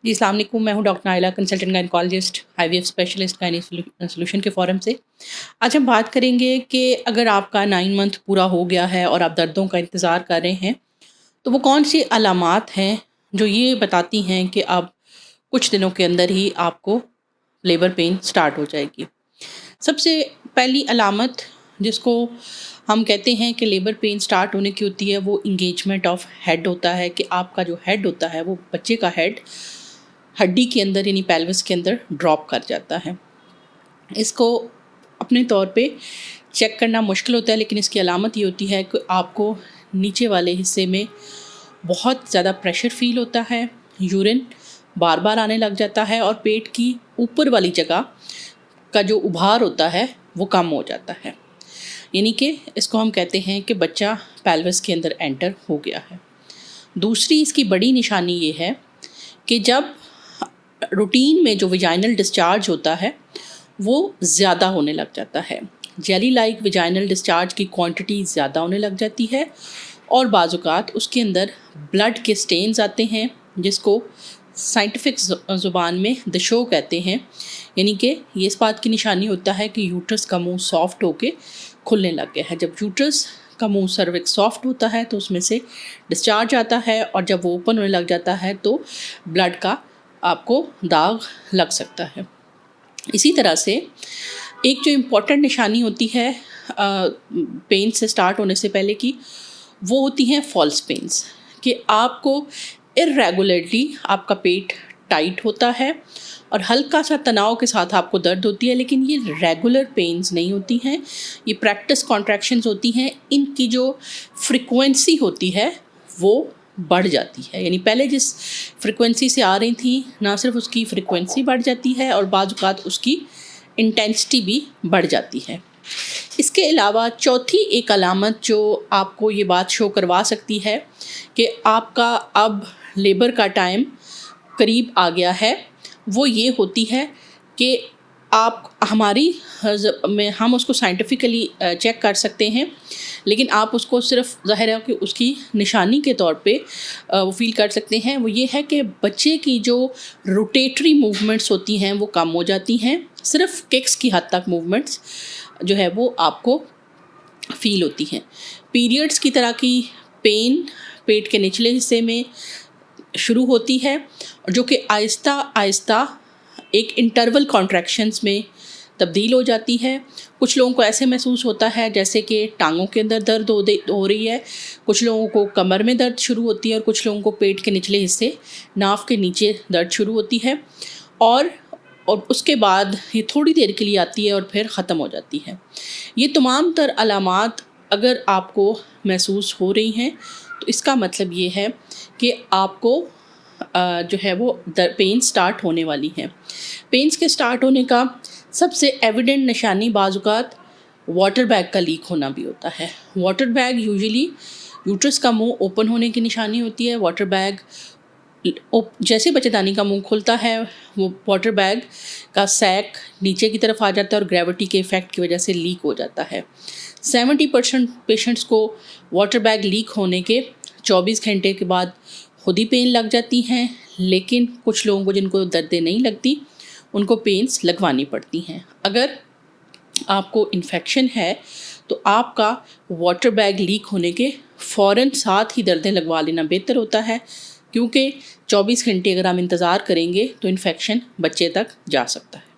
जी, अस्सलाम वालेकुम। मैं हूँ doctor Naila, consultant gynaecologist, IVF specialist gynae solution के फ़ोरम से। आज हम बात करेंगे कि अगर आपका 9 मंथ पूरा हो गया है और आप दर्दों का इंतज़ार कर रहे हैं, तो वो कौन-सी अलामात हैं जो ये बताती हैं कि अब कुछ दिनों के अंदर ही आपको लेबर पेन स्टार्ट हो जाएगी। सबसे पहली अलामत जिसको हम कहते हैं कि लेबर पेन स्टार्ट होने की होती है, वो एंगेजमेंट ऑफ हेड होता है कि आपका जो हेड होता है, वो बच्चे का हेड हड्डी के अंदर यानी पेल्विस के अंदर ड्रॉप कर जाता है। इसको अपने तौर पे चेक करना मुश्किल होता है, लेकिन इसकी अलामत ये होती है कि आपको नीचे वाले हिस्से में बहुत ज़्यादा प्रेशर फ़ील होता है, यूरिन बार बार आने लग जाता है और पेट की ऊपर वाली जगह का जो उभार होता है वो कम हो जाता है। यानी कि इसको हम कहते हैं कि बच्चा पेल्विस के अंदर एंटर हो गया है। दूसरी इसकी बड़ी निशानी ये है कि जब रूटीन में जो विजाइनल डिस्चार्ज होता है वो ज़्यादा होने लग जाता है, जेली लाइक विजाइनल डिस्चार्ज की क्वांटिटी ज़्यादा होने लग जाती है और बाज़ात उसके अंदर ब्लड के स्टेन्स आते हैं, जिसको साइंटिफिक ज़ुबान में दशो कहते हैं। यानी कि ये इस बात की निशानी होता है कि यूट्रस का मुंह सॉफ्ट होके खुलने लग गया है। जब यूट्रस का मुंह सर्विक्स सॉफ्ट होता है तो उसमें से डिस्चार्ज आता है, और जब वो ओपन होने लग जाता है तो ब्लड का आपको दाग लग सकता है। इसी तरह से एक जो इम्पॉर्टेंट निशानी होती है पेन से स्टार्ट होने से पहले की, वो होती हैं फॉल्स पेन्स, कि आपको इर्रेगुलरली आपका पेट टाइट होता है और हल्का सा तनाव के साथ आपको दर्द होती है, लेकिन ये रेगुलर पेन्स नहीं होती हैं, ये प्रैक्टिस कॉन्ट्रैक्शंस होती हैं। इनकी जो फ्रिक्वेंसी होती है वो बढ़ जाती है, यानी पहले जिस फ्रिक्वेंसी से आ रही थी ना सिर्फ उसकी फ्रिक्वेंसी बढ़ जाती है और बाज़ औक़ात उसकी इंटेंसिटी भी बढ़ जाती है। इसके अलावा चौथी एक अलामत जो आपको ये बात शो करवा सकती है कि आपका अब लेबर का टाइम करीब आ गया है, वो ये होती है कि आप में हम उसको साइंटिफिकली चेक कर सकते हैं, लेकिन आप उसको सिर्फ ज़ाहिर है कि उसकी निशानी के तौर पे वो फील कर सकते हैं। वो ये है कि बच्चे की जो रोटेटरी मूवमेंट्स होती हैं वो कम हो जाती हैं, सिर्फ किक्स की हद तक मूवमेंट्स जो है वो आपको फील होती हैं। पीरियड्स की तरह की पेन पेट के निचले हिस्से में शुरू होती है, जो कि आहिस्ता आहिस्ता एक इंटरवल कॉन्ट्रैक्शंस में तब्दील हो जाती है। कुछ लोगों को ऐसे महसूस होता है जैसे कि टांगों के अंदर दर्द हो रही है, कुछ लोगों को कमर में दर्द शुरू होती है और कुछ लोगों को पेट के निचले हिस्से नाभ के नीचे दर्द शुरू होती है, और उसके बाद ये थोड़ी देर के लिए आती है और फिर ख़त्म हो जाती है। ये तमाम तर अलामात अगर आपको महसूस हो रही हैं तो इसका मतलब ये है कि आपको जो है वो पेन स्टार्ट होने वाली है। पेन्स के स्टार्ट होने का सबसे एविडेंट निशानी बाज़ औक़ात वाटर बैग का लीक होना भी होता है। वाटर बैग यूजुअली यूट्रस का मुंह ओपन होने की निशानी होती है। वाटर बैग जैसे बच्चेदानी का मुंह खुलता है, वो वाटर बैग का सैक नीचे की तरफ आ जाता है और ग्रेविटी के इफ़ेक्ट की वजह से लीक हो जाता है। 70% पेशेंट्स को वाटर बैग लीक होने के 24 घंटे के बाद खुद ही पेन लग जाती हैं, लेकिन कुछ लोगों को जिनको दर्दें नहीं लगती उनको पेन्स लगवानी पड़ती हैं। अगर आपको इन्फेक्शन है तो आपका वाटर बैग लीक होने के फ़ौरन साथ ही दर्दें लगवा लेना बेहतर होता है, क्योंकि 24 घंटे अगर हम इंतज़ार करेंगे तो इन्फेक्शन बच्चे तक जा सकता है।